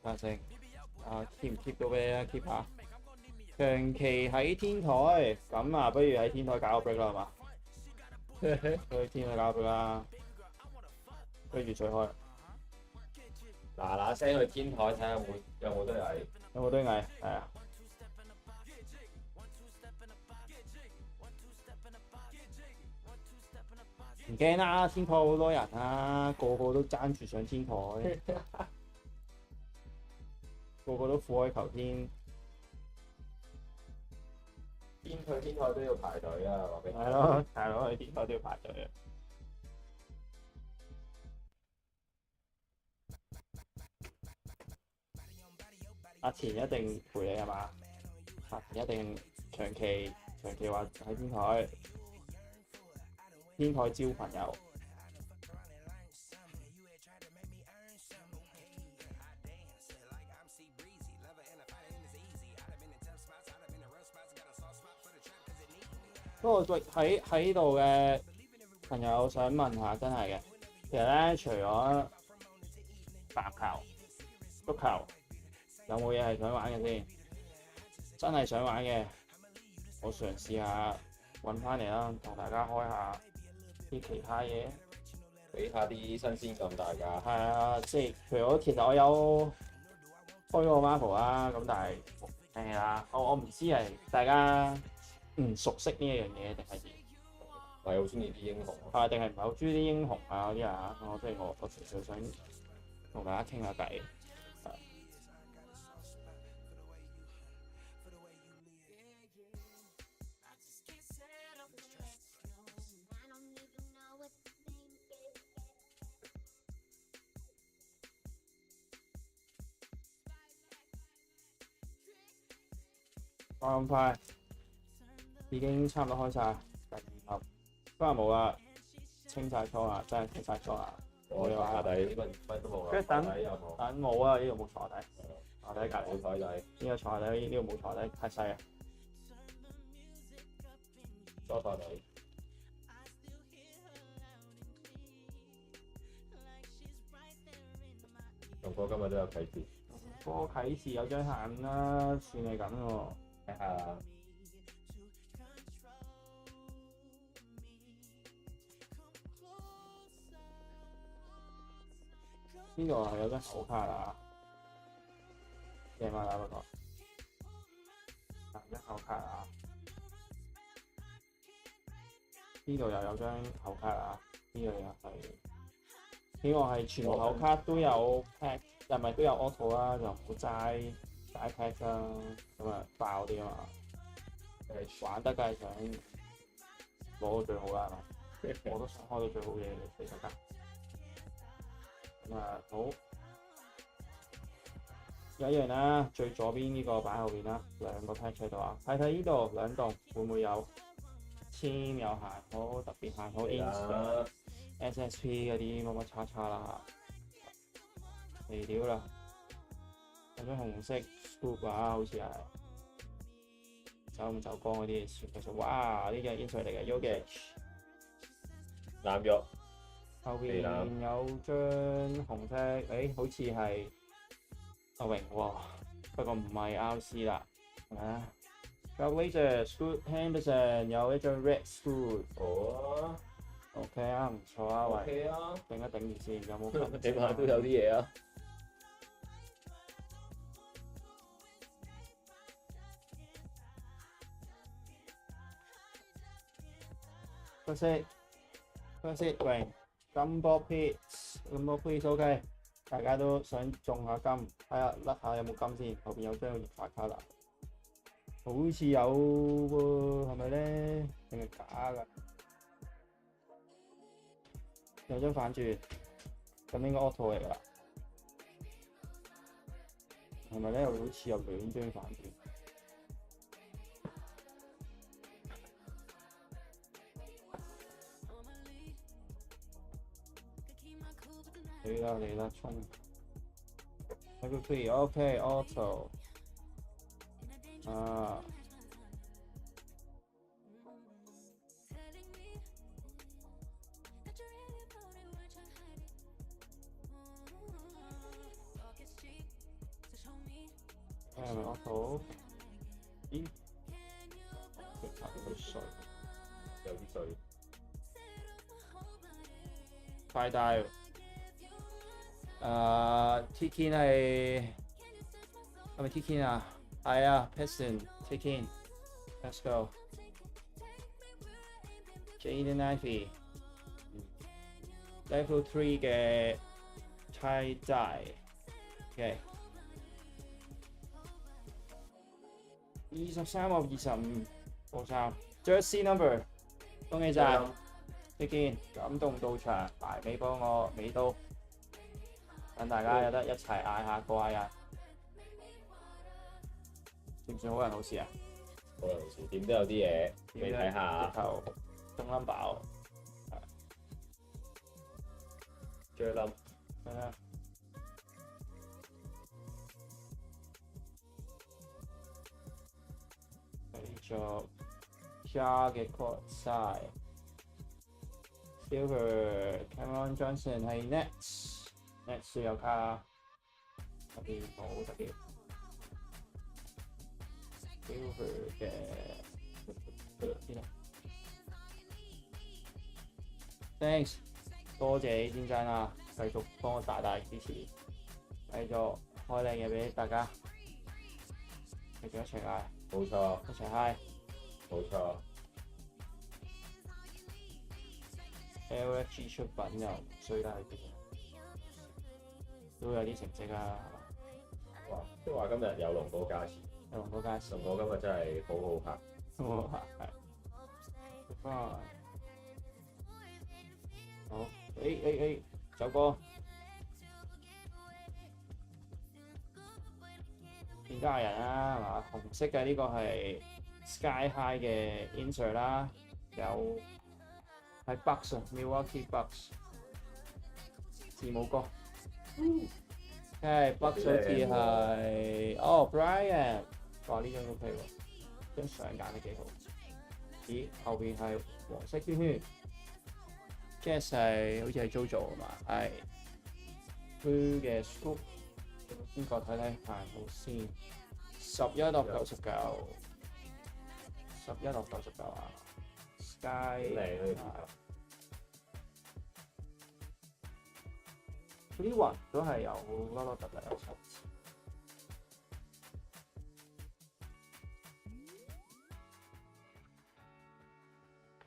A: 睇下先，keep 唔 keep 到俾你啊 ？keep 下。長期喺天台，咁啊，不如喺天台搞個 break 啦，係嘛？去天台搞 break 啦，跟住再開。
B: 嗱聲去天台睇下有冇堆蟻。
A: 有冇堆蟻？係啊。唔驚啦，天台好多人啊，個個都爭住上天台，個個都苦海求天。
B: 邊去天台都要排隊啊！話俾你聽。
A: 係咯，大佬去天台都要排隊啊！阿田一定陪你係嘛？阿田一定長期話喺天台。天台招朋友，不過喺度嘅朋友想問下，真係嘅，其實咧除咗籃球、足球，有冇嘢係想玩嘅先？真係想玩嘅，我嘗試下揾翻嚟啦，同大家開下啲其他嘢，
B: 俾下啲新鮮感大家。
A: 係啊，即係譬如其實我有開過 Marvel 啦，咁但係係啦，我唔知係大家唔熟悉呢一樣嘢定係點。
B: 係好中意啲英雄。
A: 定係唔係好中意啲英雄啊嗰啲啊？我純粹想同大家傾下偈。咁快已經差唔多開晒，第二盒不過冇啦，清晒倉啦，真係清晒倉啦。
B: 我哋話底呢個乜都冇啦。
A: 跟住等冇啊，呢度冇坐底，坐底隔離。
B: 冇台底。
A: 呢個坐底，呢度冇坐底，太細啊。
B: 梳化底。龍哥今日都有啟示。
A: 個啟示有張限啦，算係咁喎。
B: 睇下。
A: 呢度係有張口卡啦，夜晚啦嗰個，一口卡啊。呢度又有張口卡啊，呢度又係，呢個係全部口卡都有 pack， 又咪都有 auto 啦，就唔好齋 pack 啦，咁啊爆啲啊嘛。玩得梗係想攞到最好啦，係咪？我都想開到最好嘢俾大家。咁啊好，有一樣啦，最左邊呢個擺後邊啦，兩個 patch 喺度啊，睇睇呢度兩棟會唔會有簽有限好特別限好 instant SSP 嗰啲乜乜叉叉啦，嚟料啦，有張紅色 scoop 啊，好似係走唔走光嗰啲算其實，哇！呢個 instant 嚟嘅 Yogesh
B: 藍玉。
A: 後邊有張紅色，好似係阿榮喎，不過唔係 RC 啦，係咪啊 ？Glazer Scoot Henderson 有一張 Red Scoot，
B: 哦
A: ，OK 啊，唔錯啊，喂，
B: ，OK 啊，
A: 頂一頂住先，有冇？
B: 起碼都有啲嘢啊。
A: 嗰色榮。金波 please OK， 大家都想中下金，睇下甩下有冇金先。後邊有張熱化卡啦，好似有喎，係咪咧？定係假㗎？有張反轉，咁應該 auto 嚟㗎啦，係咪咧？好似有兩張反轉。嚟啦，衝 ！Every OK auto 啊，係咪 auto？ 咦？佢擦到水，
B: 有啲水。
A: 快帶。Tikin 係咪 Tikin 啊？係啊 ，Piston Tikin，Let's go。Jaden Ivey，Level 3嘅 tie dye，OK。23或25冇錯 ，Jersey number， 恭喜晒 Tikin， 感動到場，埋尾幫我尾刀。等大家有得一齊嗌下過下人，算唔算好人好事啊？
B: 好人好事，點都有啲嘢你睇下。
A: 直頭中冧爆，
B: 最冧。
A: 係啊。繼續加嘅 court side，Silver Cameron Johnson 係 Nets。Nets 有卡，特別冇特別 Silver 嘅，Thanks， 多謝你先生啊，繼續幫我大支持，繼續開靚嘢俾大家，繼續一齊嗌，
B: 冇錯，
A: 一齊 high，
B: 冇錯。
A: LFG 出品又唔衰得去邊，都有啲成績啊，
B: 哇！即係話今日有龍哥加持，
A: 有龍哥加持，
B: 龍哥今日真係好好拍。
A: 係。好，走歌。變家人啦，係嘛？紅色嘅呢個係 Sky High 嘅 insert 啦，有係 Bucks 啊 ，Milwaukee Bucks 字母哥。Bucks 好似係Brian， 哇呢張 OK 喎，張相揀得幾好。咦，後邊係黃色圈圈 ，Jazz 係好似係 JoJo 啊嘛，係 Blue 嘅 Scoop。邊個睇睇排好先？11/99，11/99啊 ！Sky
B: 靚
A: 嗰啲雲都係有粒粒突突有層次。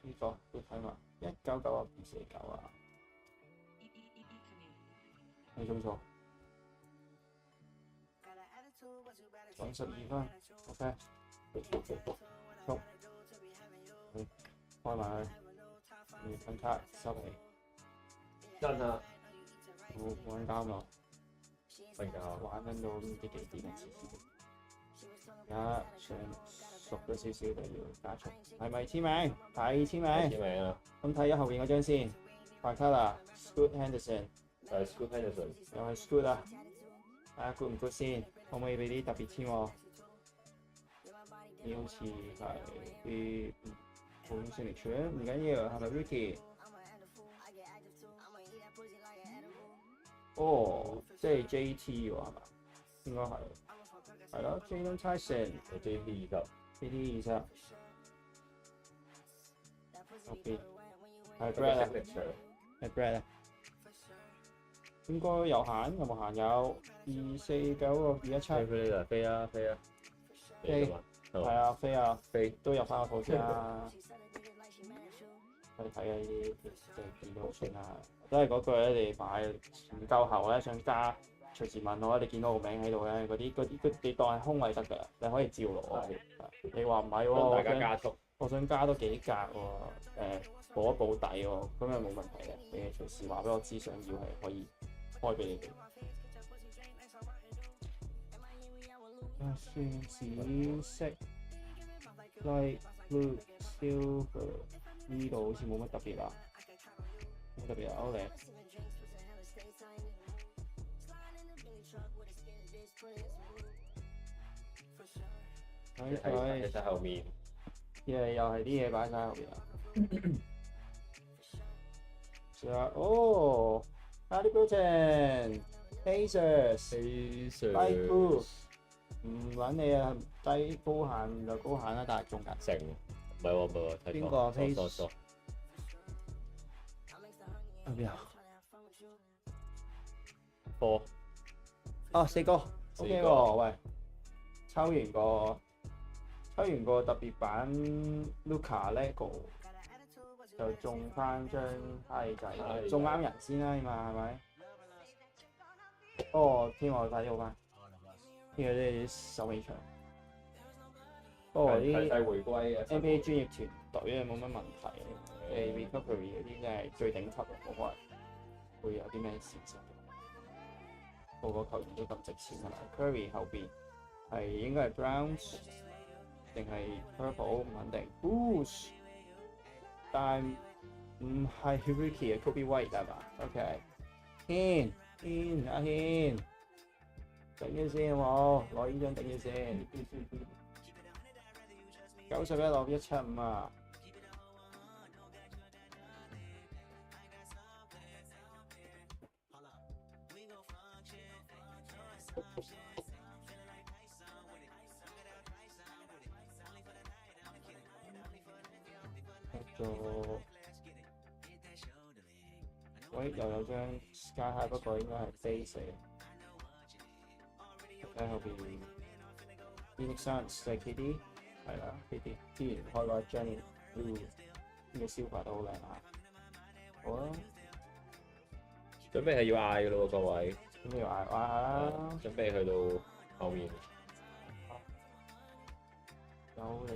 A: 呢個要睇埋199/249啊！你中錯。12分 ，OK， 捉，開埋佢，分卡收皮，
B: 真啊！
A: 冇玩監咯，
B: 瞓覺
A: 玩緊到唔知幾點嘅次次，而家上熟咗少少就要加速，係咪簽名？係簽名。
B: 簽名啊！
A: 咁睇咗後邊嗰張先，快卡啦 ，Scoot Henderson，
B: 係 Scoot Henderson，
A: 又係 Scoot 啊！睇下 good 唔 good 先，可唔可以俾啲特別簽喎？呢好似係啲普通先嚟傳，唔緊要，係咪 Ricky？ 即係 JT 喎，係嘛？應該係，係咯 ，Jalen Tyson，
B: JT
A: 20，JT 20，後邊係 Brad 啊，係 Brad 啊。應該有限，有冇限？有249/217。
B: 飛啦，飛啊！
A: 飛係啊，飛啊，飛都入翻個套先啦。睇睇啊，呢啲即係見到先啦。都係嗰句咧，你買唔夠喉咧，想加隨時問我，你見到個名喺度咧，嗰啲你當係空位得㗎，你可以照攞。你話唔係喎，
B: 大家加速，
A: 我想加多幾格喎，補一補底喎，咁又冇問題嘅。你隨時話俾我知，想要係可以開俾你哋。算紫色 ，light blue silver， 呢度好似冇乜特別啦，冇特別啊，好靚。
B: 喺晒後面，
A: 又係啲嘢擺晒後邊啊！仲有Harry Burton、Pacers、Light Blue。唔揾你啊！低高限就高限啦，但係中間
B: 成唔係喎，睇錯。
A: 邊個 Pace？ 邊啊
B: ？44
A: 個 OK 喎，喂，抽完個特別版 Luka Lego 就中翻張哈利仔，中啱人先啦，起碼係咪？天我快啲好翻。呢個啲手尾長，不過啲
B: 回歸
A: NBA 專業團隊啊冇乜問題，recovery 嗰啲真係最頂級嘅，冇可能會有啲咩事情。個個球員都咁值錢㗎啦 ，Curry 後邊係應該係 Browns 定係 Purple 唔肯定 ，Bulls 但唔係 Ricky 嘅 Kobe White 係嘛 ？OK，阿軒。頂住先好冇？攞呢張頂住先。91/175啊！喂，又有張 Sky High， 不過應該係 Face 嚟。喺後邊 Phoenix Suns 就係 KD， 係啦 KD， 之前開過一張 blue，呢個消化都好靚啊！好啊，
B: 準備係要嗌嘅咯喎，各位。
A: 咁你要嗌啦。
B: 準備去到後面。
A: 有你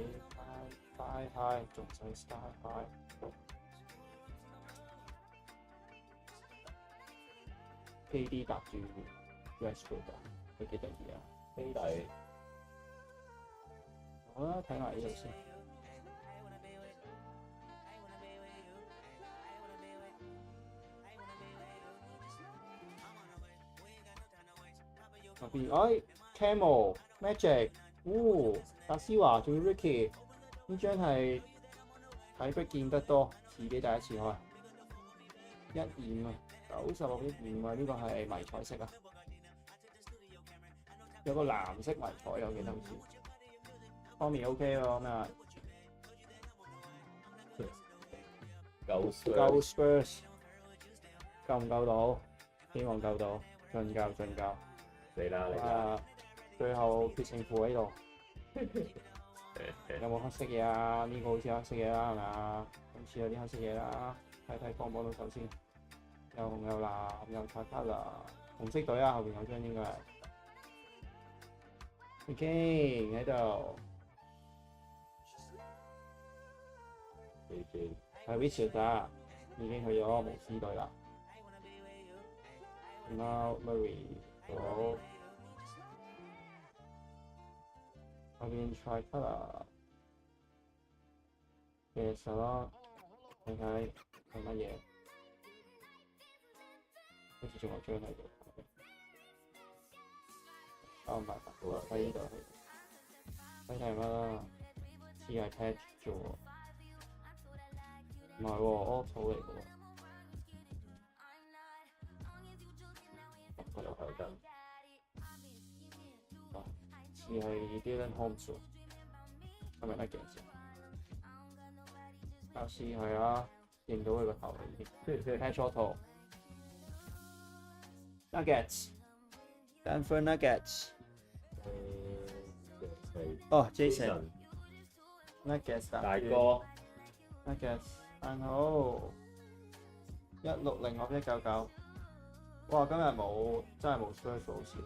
A: 快快，仲使 style 快。KD 搭住 Westbrook 啊，都幾得意啊！
B: 兄弟，
A: 好啦，睇埋呢度先。後邊，Camel Magic，達斯華仲要 Ricky，呢張係睇不見得多，自己第一次開。1.5啊，96.1.5啊，呢個係迷彩色啊，有個藍色迷彩我記得好似。方面 OK 喎，咁啊夠 Spurs， 夠唔夠到？希望夠到，盡夠。
B: 嚟啦！
A: 最後決勝負喺度，有冇黑色嘢啊？呢個好似黑色嘢啦，係咪啊？今次有啲黑色嘢啦，睇幫唔幫到手先。有紅有藍有彩卡啦，紅色隊啊，後邊有張應該係。OK 喺度，係 Richard 啊，已經去咗巫師隊啦。Now Murray 好。後邊 Tricolour 嘅時候睇睇係乜嘢？好似仲有張喺度。唔係，喺呢度睇睇乜啦？似係 patch 啫喎，唔係喎 auto 嚟嘅喎。我又睇緊。似係 Dylan Holmes 喎，係咪得嘅先？似係啊，認到佢個頭已經。Patch auto Nuggets，Denver Nuggets。Jason Nuggets
B: 大哥
A: Nuggets， 但好160或199。哇！今日冇，真係冇 Spurs 好似。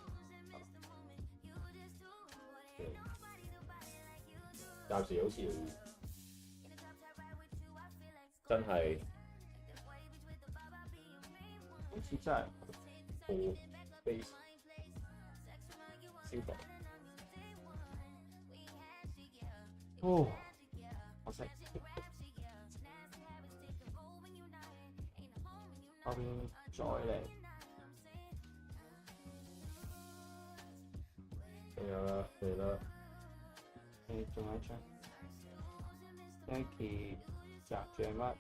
B: 暫時好似真係
A: 好似真係
B: 好 base 消毒。
A: 可惜。後邊再嚟。
B: 嚟啦！
A: 仲有一張 Nike 集著乜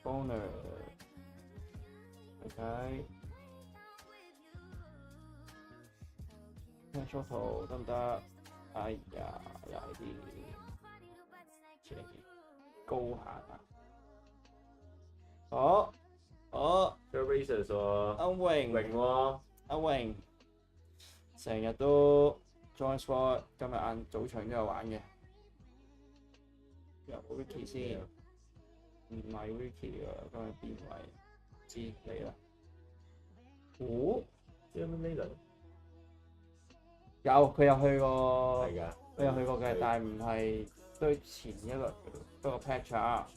A: Bonner 睇睇 short 得唔得？哎呀，又係啲高限啊！Joe
B: Racers 喎，
A: 阿榮
B: 喎，
A: 阿榮成日都 join sport， 今日晏早場都有玩嘅。有 Ricky 先，唔係 Ricky 啊，今日邊位？知你啦。
B: Jeremy Lin
A: 有佢有去過，
B: 係㗎，
A: 佢有去過嘅，但係唔係對前一個嗰個 patch 啊。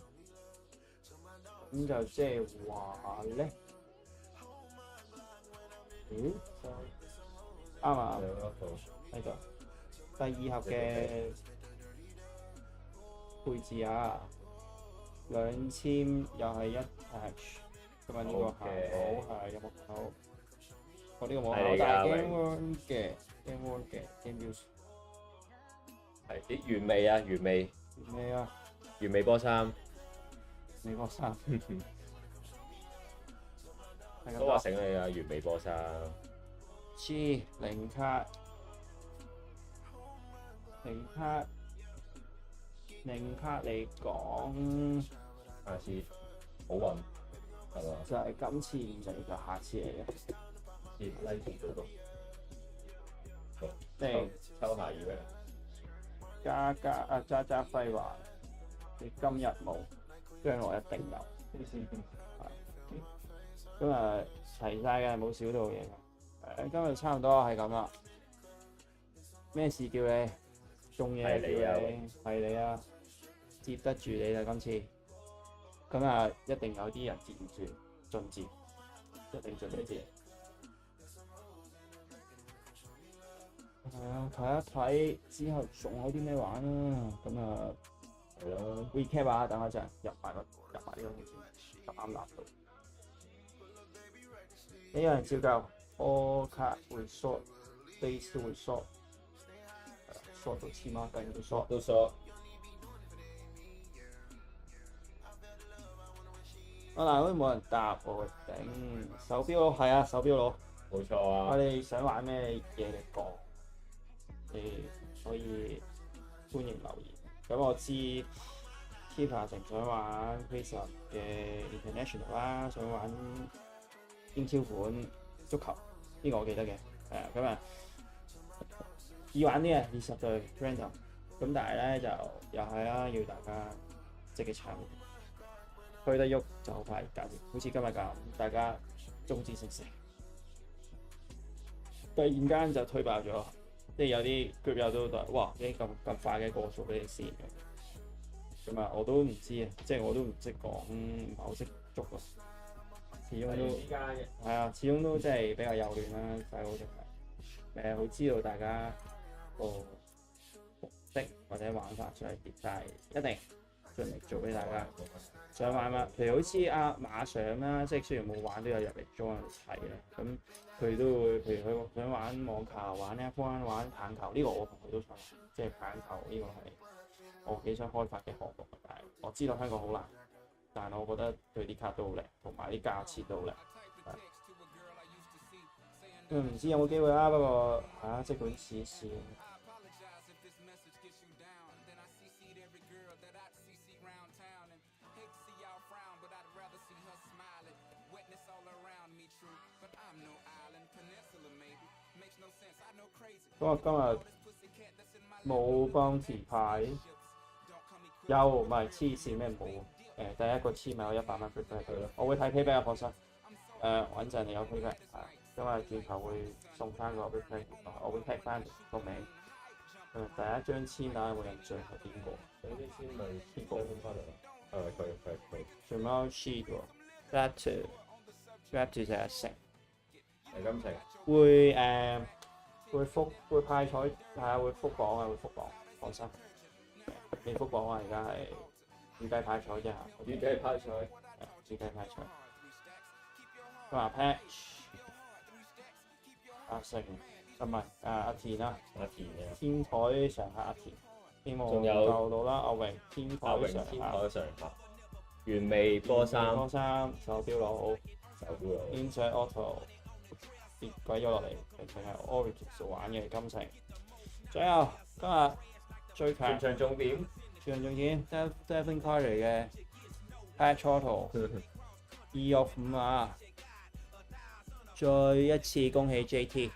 A: 咁就即係話咧，啱啊！喺度第二盒嘅配置啊，2簽又係一 patch，咁啊呢個係好係有冇口？我呢個冇口，但係 Game One 嘅 Game Use
B: 係啲原味啊，原味
A: 咩啊？
B: 原味波衫，
A: 美國衫
B: 都話醒你啊，原味波衫。
A: 零卡嚟講，
B: 下次好運係嘛？
A: 就係今次唔嚟就下次嚟嘅。
B: 先拉住嗰度，
A: 即係
B: 抽下以為
A: 渣輝話：你今日冇，將來一定有。今日齊晒嘅，冇少到嘢嘅。今日差唔多係咁啦。咩事叫你？中嘢叫你，係你啊！接得住你啦今次。咁啊，一定有啲人接唔住，進接，一定盡力接。係啊，睇一睇之後仲有啲咩玩啊？咁啊，係咯 recap 啊，等一陣入埋呢個先，啱立到。呢樣照舊 all card 會 short，base 都會 short，short 到黐孖筋都 short。
B: 都 short。
A: 嗱，好似冇人答我，頂！手錶佬係啊，手錶佬。
B: 冇錯啊。
A: 我哋想玩咩嘢嚟講？所以歡迎留言。咁我知 Keeper 成想玩 Face 嘅 International 啦，想玩英超款足球，呢個我記得嘅。係啊，咁啊易玩啲嘅20隊 random。咁但係咧就又係啦，要大家積極參與。去得喐就好快搞掂，好似今日咁，大家眾志成城，突然間就推爆咗，即係有啲 group 友都話：哇，點解咁快嘅過數俾你先咁啊？我都唔知啊，即係我都唔識講，唔係好識捉啊。始終都係啊，始終都即係比較幼嫩啦，細佬就係好知道大家個目的或者玩法上係點，但係一定盡力做俾大家。想玩嘛？譬如好似阿馬上啦，即係雖然冇玩都有入嚟 join 睇啦。咁佢都會，譬如佢想玩網球、玩 F1、玩棒球，呢個我同佢都想玩。即係棒球呢個係我幾想開發嘅項目，但係我知道香港好難，但係我覺得佢啲卡都好靚，同埋啲價錢都好靚。唔知有冇機會啦，不過係啊，即管試試。咁我今日冇幫前排，有唔係黐線咩冇？第一個簽咪有100蚊 free play 咯，我會睇 payback 啊，放心。穩陣你有 payback 今日轉頭會送翻個 free play，我會 tag 翻個名。第一張簽啊，有冇印象係邊個？
B: 有啲簽咪邊個翻嚟啊？佢。
A: 仲有 sheet 喎 ，Raptor 就係成。
B: 係金城。
A: 會派彩，係啊，會復榜啊，會復榜，放心。未復榜啊，而家係預計派彩啫嚇。
B: 預計派彩。
A: 預計派彩。咁啊 Patch， 阿成，唔係阿田啊。
B: 阿田嘅。
A: 天台常客阿田。希望夠到啦，阿榮天台常客。
B: 原味波衫。
A: 手錶佬。Insert Auto。跌鬼咗落嚟，定係 Origins 玩嘅金城。最後今日最強。全場重點 Devin Carey 嘅 Patch Auto 2 of 5啊！再一次恭喜 JT。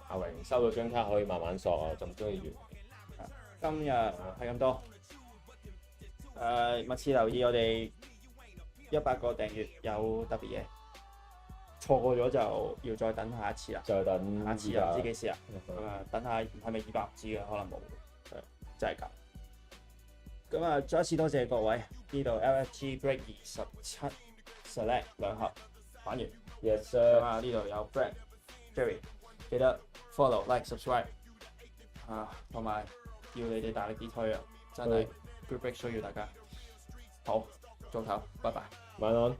B: 阿榮收到張卡可以慢慢索啊，就唔中意完。
A: 今日係咁多。密切留意我哋100個訂閱有特別嘢。錯過咗就要再等下一次啦，再等下次啊，唔知幾時啊，等下係咪200唔知嘅，可能冇，真係咁。咁啊，再一次多謝各位，呢度 LFG Break 27 Select 2盒玩完
B: ，Yes sir。
A: 咁啊，呢度有 Brad、Jerry， 記得 follow、like、subscribe 同埋要你哋大力啲推啊，真係 Good Break 需要大家。好，早唞，拜拜，
B: 晚安。